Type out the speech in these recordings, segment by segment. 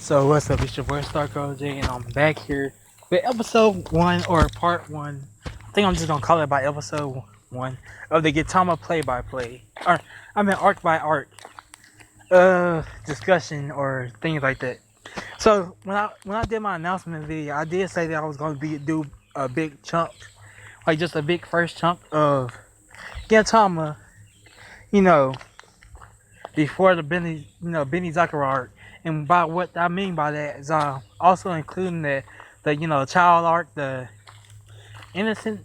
So what's up? It's your boy Starko J, and I'm back here with episode one or part one. I think I'm just gonna call it by episode one of the Gintama play-by-play, or I mean arc by arc, discussion or things like that. So when I did my announcement video, I did say that I was gonna do a big chunk, like just a big first chunk of Gintama, you know, before the Benny Zakura arc. And by what I mean by that is also including the child arc, the innocent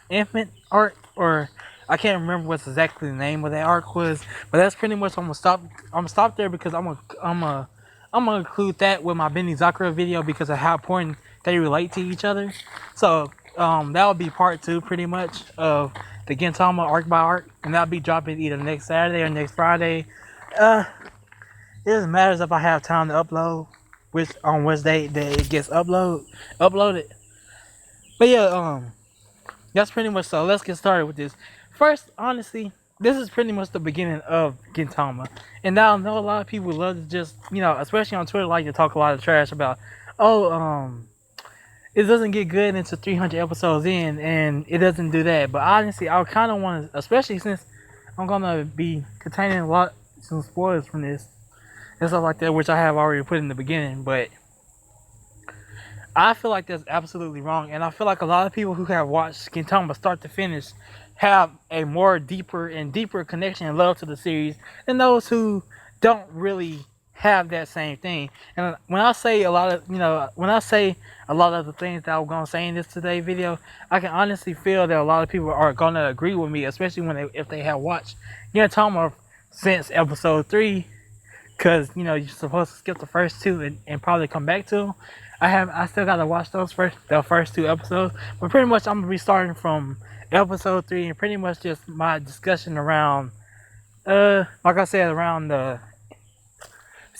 infant arc, or I can't remember what's exactly the name of that arc was, but that's pretty much I'm gonna stop there because I'm gonna include that with my Benny Zakura video because of how important they relate to each other. So that will be part two pretty much of the Gintama arc by arc, and that'll be dropping either next Saturday or next Friday. It doesn't matter if I have time to upload, which date that it gets uploaded. But yeah, that's pretty much so. Let's get started with this. First, honestly, this is pretty much the beginning of Gintama, and now I know a lot of people love to just especially on Twitter, like to talk a lot of trash about, it doesn't get good into 300 episodes in, and it doesn't do that. But honestly, I kind of want to, especially since I'm gonna be containing some spoilers from this and stuff like that, which I have already put in the beginning, but I feel like that's absolutely wrong, and I feel like a lot of people who have watched Gintama start to finish have a more deeper and deeper connection and love to the series than those who don't really have that same thing. And when I say a lot of the things that I'm gonna say in this today video, I can honestly feel that a lot of people are gonna agree with me, especially if they have watched Gintama since episode 3. Because you're supposed to skip the first two and probably come back to them. I still gotta watch the first two episodes, but pretty much I'm gonna be starting from episode 3 and pretty much just my discussion around like I said, around the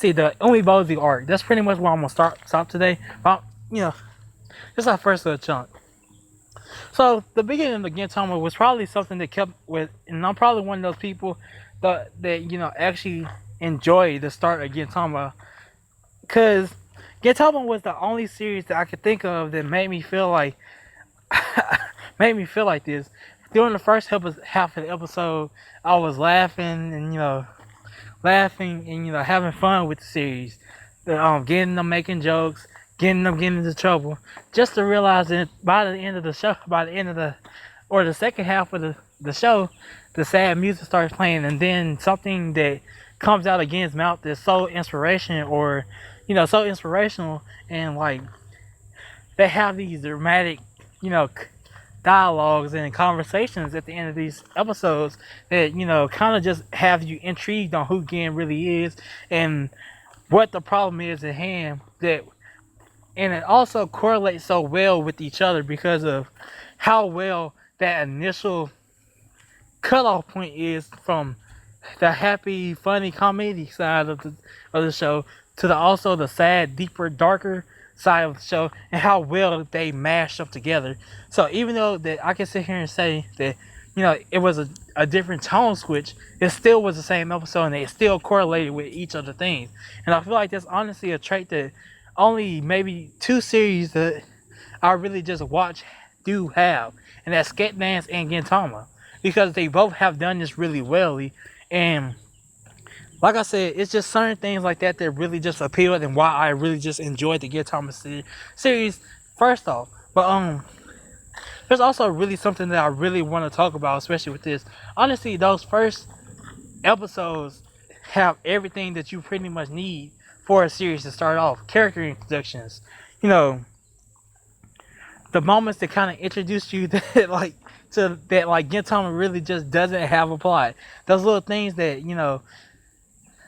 Umibozu arc. That's pretty much where I'm gonna stop today. But just our first little chunk. So the beginning of the Gintama was probably something that kept with, and I'm probably one of those people that actually enjoy the start of Gintama, because Gintama was the only series that I could think of that made me feel like this. During the first half of the episode, I was laughing and having fun with the series, getting them making jokes, getting into trouble, just to realize that by the end of the show, the second half of the show, the sad music starts playing, and then something that comes out against mouth that's so inspirational, and like they have these dramatic, dialogues and conversations at the end of these episodes that kind of just have you intrigued on who Gin really is and what the problem is at hand. And it also correlates so well with each other because of how well that initial cutoff point is from the happy, funny comedy side of the show to the sad, deeper, darker side of the show, and how well they mash up together. So even though that I can sit here and say that it was a different tone switch, it still was the same episode and it still correlated with each other things. And I feel like that's honestly a trait that only maybe two series that I really just watch do have, and that's Skate Dance and Gintama, because they both have done this really well. And like I said, it's just certain things like that really just appealed and why I really just enjoyed the Gintama series first off. But there's also really something that I really want to talk about, especially with this. Honestly, those first episodes have everything that you pretty much need for a series to start off. Character introductions, the moments that kind of introduce you that Gintama really just doesn't have a plot. Those little things that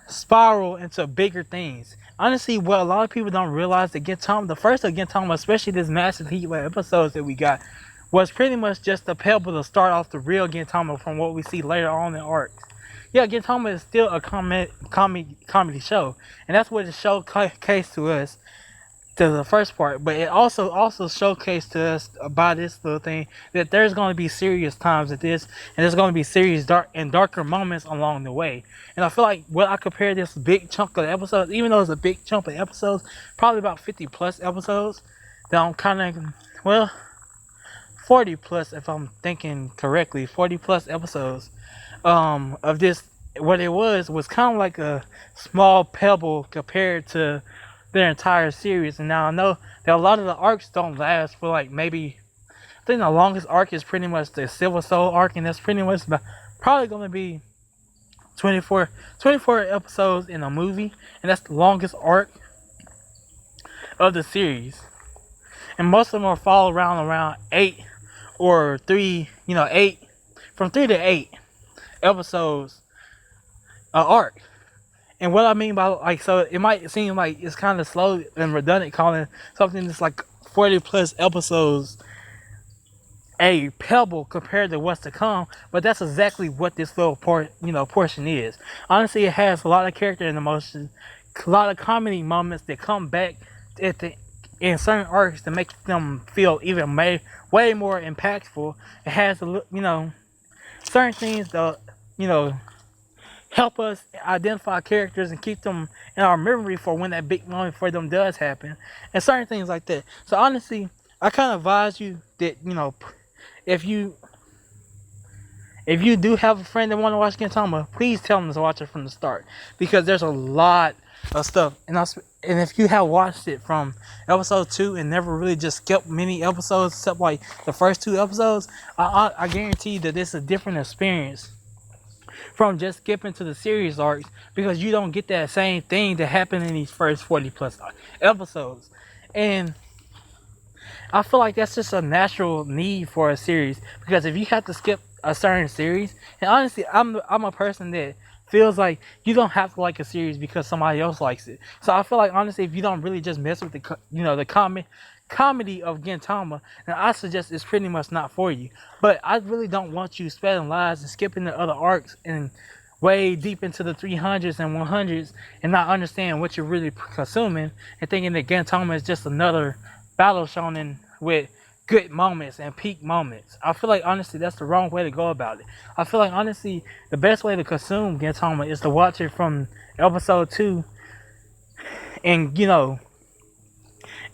spiral into bigger things. Honestly, what a lot of people don't realize, that the first of Gintama, especially this massive heat wave episodes that we got, was pretty much just a pebble to start off the real Gintama from what we see later on in arcs. Yeah, Gintama is still a comedy show, and that's what the show case to us. to the first part, but it also showcased to us about this little thing that there's going to be serious times at this, and there's going to be serious darker moments along the way. And I feel like when I compare this big chunk of episodes, even though it's a big chunk of episodes, probably about 50 plus episodes, that I'm kind of, well, 40 plus if I'm thinking correctly, 40 plus episodes of this. What it was kind of like a small pebble compared to their entire series. And now I know that a lot of the arcs don't last for like maybe, I think the longest arc is pretty much the Silver Soul arc, and that's pretty much probably going to be 24 episodes in a movie, and that's the longest arc of the series. And most of them will fall around 8 or 3, 8, from 3 to 8 episodes a arc. And what I mean by, like, so it might seem like it's kind of slow and redundant calling something that's like 40 plus episodes a pebble compared to what's to come, but that's exactly what this little portion is. Honestly, it has a lot of character and emotion, a lot of comedy moments that come back in certain arcs to make them feel even way more impactful. It has certain things that help us identify characters and keep them in our memory for when that big moment for them does happen, and certain things like that. So honestly, I kind of advise you that if you do have a friend that want to watch Gintama, please tell them to watch it from the start, because there's a lot of stuff. And if you have watched it from episode 2 and never really just skipped many episodes except like the first 2 episodes, I guarantee that it's a different experience from just skipping to the series arcs, because you don't get that same thing that happened in these first 40 plus episodes. And I feel like that's just a natural need for a series, because if you have to skip a certain series, and honestly, I'm a person that feels like you don't have to like a series because somebody else likes it. So I feel like, honestly, if you don't really just mess with the comedy of Gintama, then I suggest it's pretty much not for you. But I really don't want you spreading lies and skipping the other arcs and way deep into the 300s and 100s and not understand what you're really consuming, and thinking that Gintama is just another battle shonen with good moments and peak moments. I feel like, honestly, that's the wrong way to go about it. I feel like, honestly, the best way to consume Gintama is to watch it from episode 2 and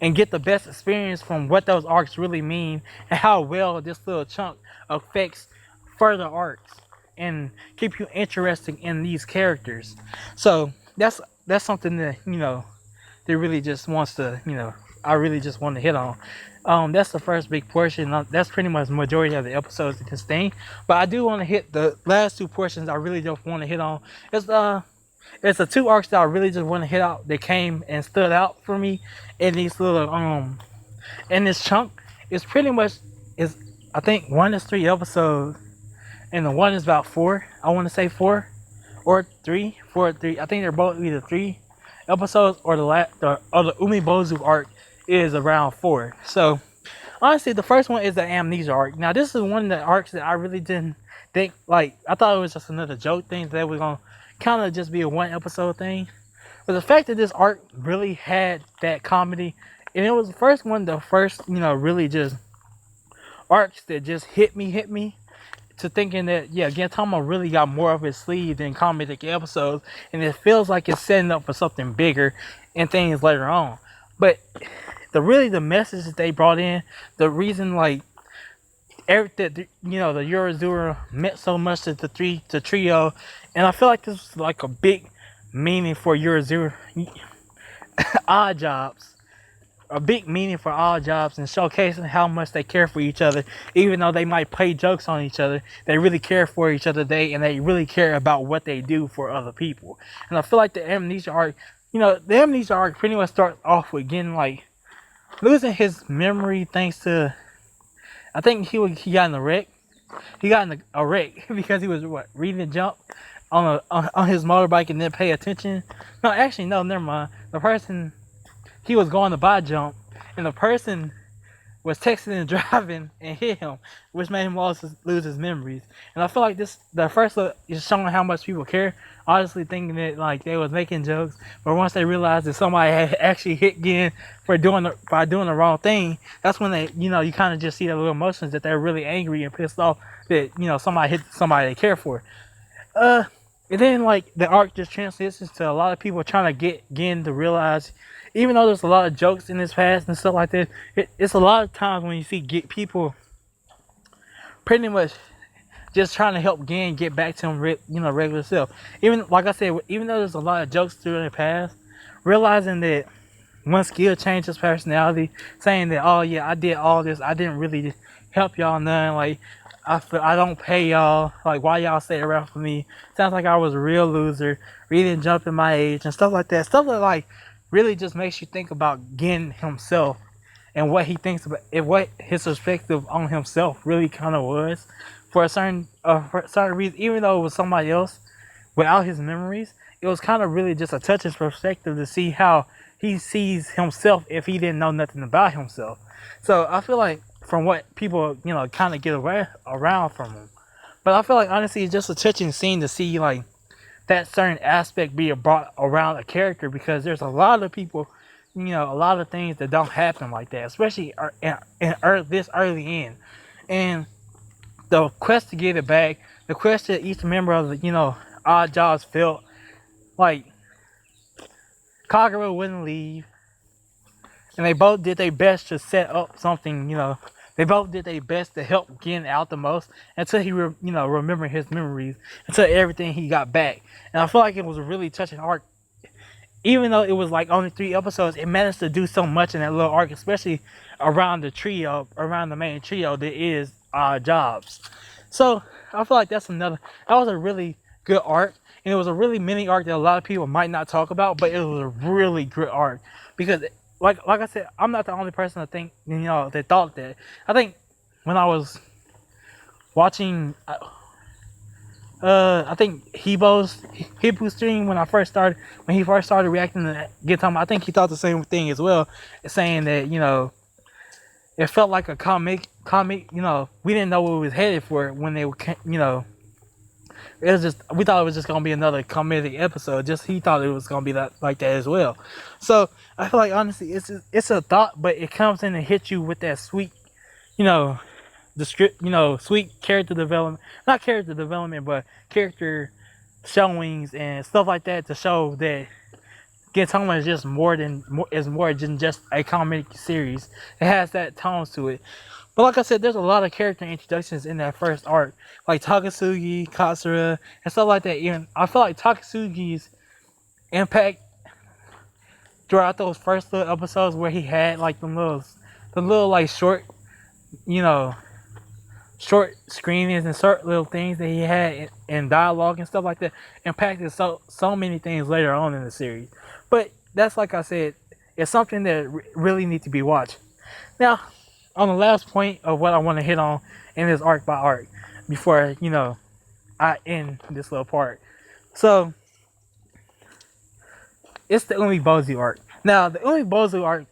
and get the best experience from what those arcs really mean and how well this little chunk affects further arcs and keep you interested in these characters. So that's something that that really just wants to I really just want to hit on. That's the first big portion. That's pretty much the majority of the episodes of this thing. But I do want to hit the last 2 portions. I really just want to hit on. It's the 2 arcs that I really just want to hit out that came and stood out for me in these little in this chunk. It's pretty much is I think 1 is 3 episodes, and the 1 is about 4. I want to say 4 or 3, 4 or 3. I think they're both either 3 episodes, or the Umibozu arc is around 4. So honestly, the first one is the amnesia arc. Now this is one of the arcs that I really didn't think, like, I thought it was just another joke thing that was gonna kind of just be a 1 episode thing. But the fact that this arc really had that comedy, and it was the first really just arcs that just hit me to thinking that, yeah, Gintama really got more of his sleeve than comedic episodes, and it feels like it's setting up for something bigger and things later on. But the message that they brought in, the reason, like, everything, the Yorizura meant so much to the trio, and I feel like this was like a big meaning for Yorizura odd jobs. A big meaning for all jobs, and showcasing how much they care for each other, even though they might play jokes on each other. They really care for each other. They really care about what they do for other people. And I feel like the amnesia arc, pretty much starts off with getting, like, losing his memory thanks to, I think he got in a wreck. He got in a wreck because he was reading the Jump on his motorbike and didn't pay attention. No, never mind. The person, he was going to buy Jump, and the person was texting and driving and hit him, which made him lose his memories. And I feel like the first look is showing how much people care. Honestly, thinking that like they was making jokes, but once they realized that somebody had actually hit Gin by doing the wrong thing, that's when they, you kind of just see the little emotions that they're really angry and pissed off that somebody hit somebody they care for. Uh, and then like the arc just transitions to a lot of people trying to get Gin to realize, even though there's a lot of jokes in his past and stuff like that, it's a lot of times when you see people pretty much just trying to help Gin get back to him, regular self. Even like I said, even though there's a lot of jokes through the past, realizing that one skill changed his personality, saying that, oh yeah, I did all this, I didn't really help y'all none, like I don't pay y'all, like why y'all stay around for me? Sounds like I was a real loser, really jumping my age and stuff like that. Stuff that like really just makes you think about Gin himself and what he thinks about and what his perspective on himself really kind of was for a certain reason. Even though it was somebody else without his memories, it was kind of really just a touch his perspective to see how he sees himself if he didn't know nothing about himself. So I feel like from what people kind of get away around from him, but I feel like honestly it's just a touching scene to see like that certain aspect being brought around a character, because there's a lot of people, a lot of things that don't happen like that, especially this early in. And the quest to get it back, the quest that each member of the, Odd Jobs felt like Kagura wouldn't leave, and they both did their best to set up something, they both did their best to help Gin out the most until he, remembered his memories, until everything he got back. And I feel like it was a really touching arc. Even though it was like only 3 episodes, it managed to do so much in that little arc, especially around the main trio that is Jobs. So I feel like that was a really good arc, and it was a really mini arc that a lot of people might not talk about, but it was a really good arc because, like I said, I'm not the only person to think, that thought that. I think when I was watching, I think Hibu's stream when he first started reacting to Gintama, I think he thought the same thing as well, saying that it felt like a comic. We didn't know what we was headed for when they it was just, we thought it was just gonna be another comedic episode. Just he thought it was gonna be like that as well. So I feel like honestly, it's a thought, but it comes in and hits you with that sweet, the script, sweet character development, not character development, but character showings and stuff like that to show that Gintama is just more than just a comic series. It has that tones to it. But like I said, there's a lot of character introductions in that first arc, like Takasugi, Katsura, and stuff like that. Even I feel like Takasugi's impact throughout those first little episodes where he had like the little like short, short screenings and short little things that he had in dialogue and stuff like that impacted so many things later on in the series. But that's, like I said, it's something that really needs to be watched. Now, on the last point of what I want to hit on in this arc by arc before I end this little part. So it's the Umibozu arc. Now the Umibozu arc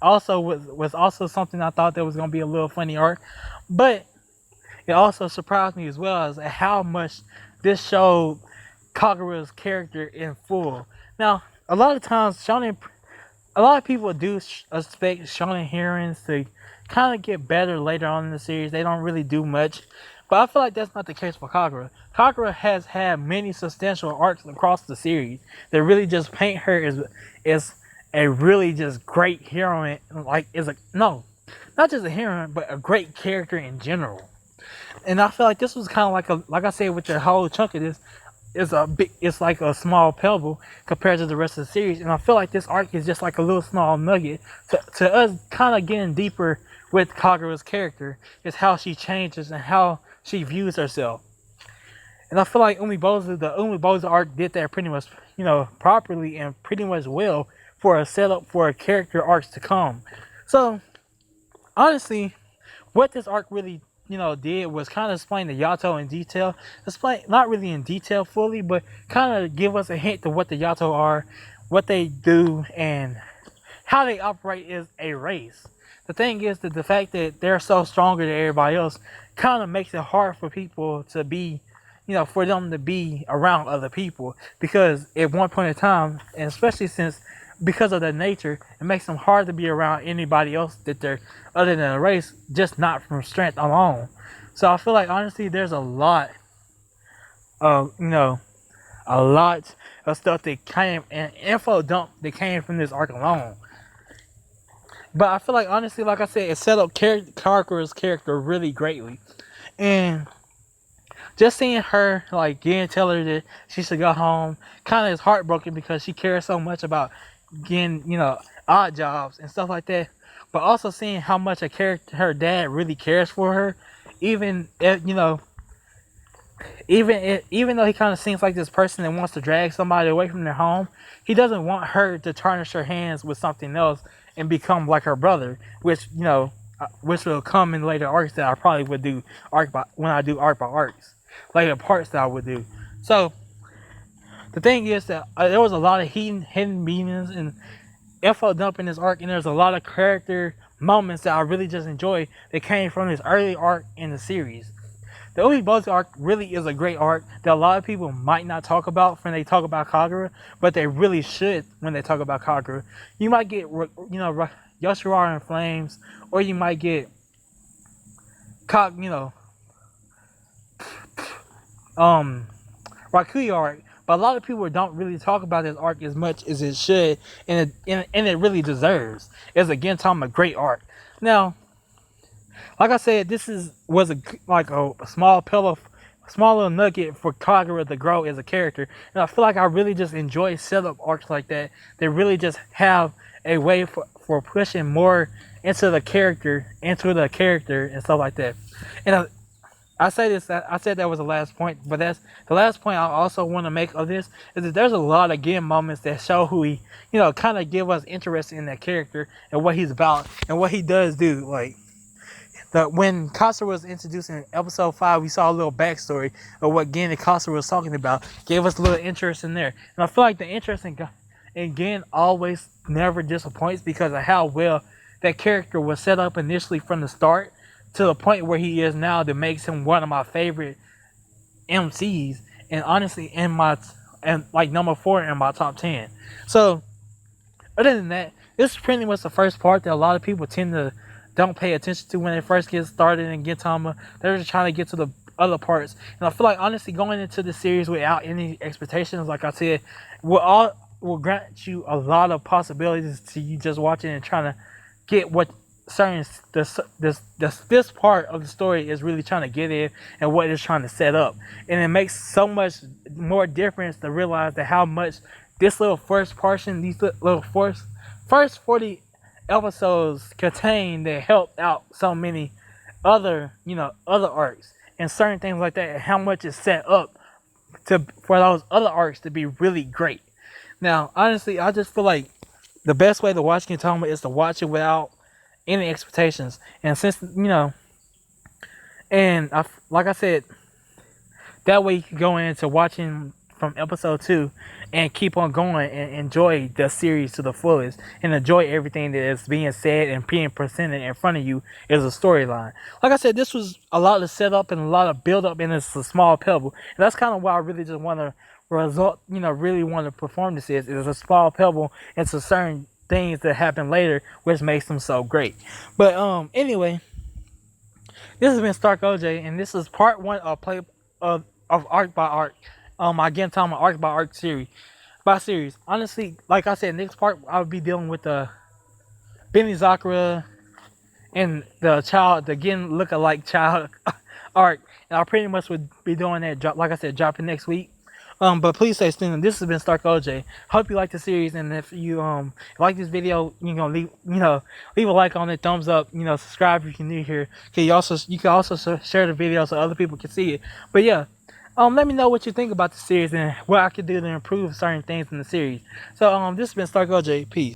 was also something I thought that was gonna be a little funny arc, but it also surprised me as well as how much this showed Kagura's character in full. Now a lot of times a lot of people do expect shonen heroines to kind of get better later on in the series. They don't really do much, but I feel like that's not the case for Kagura. Kagura has had many substantial arcs across the series that really just paint her as a really just great heroine. Like not just a heroine, but a great character in general. And I feel like this was kind of like I said, with the whole chunk of this, it's like a small pebble compared to the rest of the series. And I feel like this arc is just like a little small nugget to us kind of getting deeper with Kagura's character, is how she changes and how she views herself. And I feel like the Umibozu arc did that pretty much, properly and pretty much well for a setup for character arcs to come. So honestly, what this arc really did was kind of explain the Yato in detail. Explain, not really in detail fully, but kind of give us a hint to what the Yato are, what they do, and how they operate as a race. the thing is that the fact that they're so stronger than everybody else kind of makes it hard for people to be, for them to be around other people, because at one point in time, and especially since because of their nature, it makes them hard to be around anybody else that they're other than a race, just not from strength alone. So I feel like honestly, there's a lot of a lot of stuff that came and info dump that came from this arc alone. But I feel like honestly, like I said, it set up Kagura's character really greatly, and just seeing her like again tell her that she should go home kind of is heartbroken because she cares so much about getting odd jobs and stuff like that. But also seeing how much her dad really cares for her, even if, even though he kind of seems like this person that wants to drag somebody away from their home, he doesn't want her to tarnish her hands with something else and become like her brother, which will come in later arcs that I probably would do when I do arc by arcs, later parts that I would do. So the thing is that there was a lot of hidden meanings and info dump in this arc, and there's a lot of character moments that I really just enjoy that came from this early arc in the series. The Ubibozu arc really is a great arc that a lot of people might not talk about when they talk about Kagura, but they really should when they talk about Kagura. You might get, Yoshiwara in Flames, or you might get, Rakuya arc, but a lot of people don't really talk about this arc as much as it should, and it really deserves. It's a Gintama great arc. Now, like I said, was a small pillow, small little nugget for Kagura to grow as a character, and I feel like I really just enjoy setup arcs like that. They really just have a way for pushing more into the character, and stuff like that. And I said that was the last point, but that's the last point I also want to make of this is that there's a lot of game moments that show who he, kind of give us interest in that character and what he's about and what he does do. Like when Kasura was introduced in episode 5, we saw a little backstory of what Gen and Kasura was talking about. Gave us a little interest in there, and I feel like the interest in Gen always never disappoints because of how well that character was set up initially from the start to the point where he is now that makes him one of my favorite MCs, and honestly number 4 in my top 10. So other than that, this is pretty much the first part that a lot of people tend to don't pay attention to when they first get started in Gintama. They're just trying to get to the other parts, and I feel like honestly going into the series without any expectations, like I said, will grant you a lot of possibilities to you just watching and trying to get what this part of the story is really trying to get in and what it's trying to set up. And it makes so much more difference to realize that how much this little first portion, these little first 40 episodes contain that help out so many other arcs and certain things like that, and how much is set up for those other arcs to be really great. Now honestly, I just feel like the best way to watch Gintama is to watch it without any expectations, and since like I said, that way you can go into watching from episode 2 and keep on going and enjoy the series to the fullest and enjoy everything that is being said and being presented in front of you as a storyline. Like I said, this was a lot of setup and a lot of build up, and it's a small pebble, and that's kind of why I really just want to really want to perform this is a small pebble into certain things that happen later, which makes them so great. But anyway, this has been Stark OJ, and this is part 1 of arc by arc, my Gintama arc by arc series. Honestly, like I said, next part I'll be dealing with the Benny Zakura and the Gen look-alike child arc, and I pretty much would be doing that. Like I said, dropping next week. But please stay tuned. This has been Stark OJ. Hope you like the series, and if you like this video, leave a like on it, thumbs up, subscribe if you're new here. You can also share the video so other people can see it. But yeah, let me know what you think about the series and what I could do to improve certain things in the series. So this has been Stark OJ. Peace.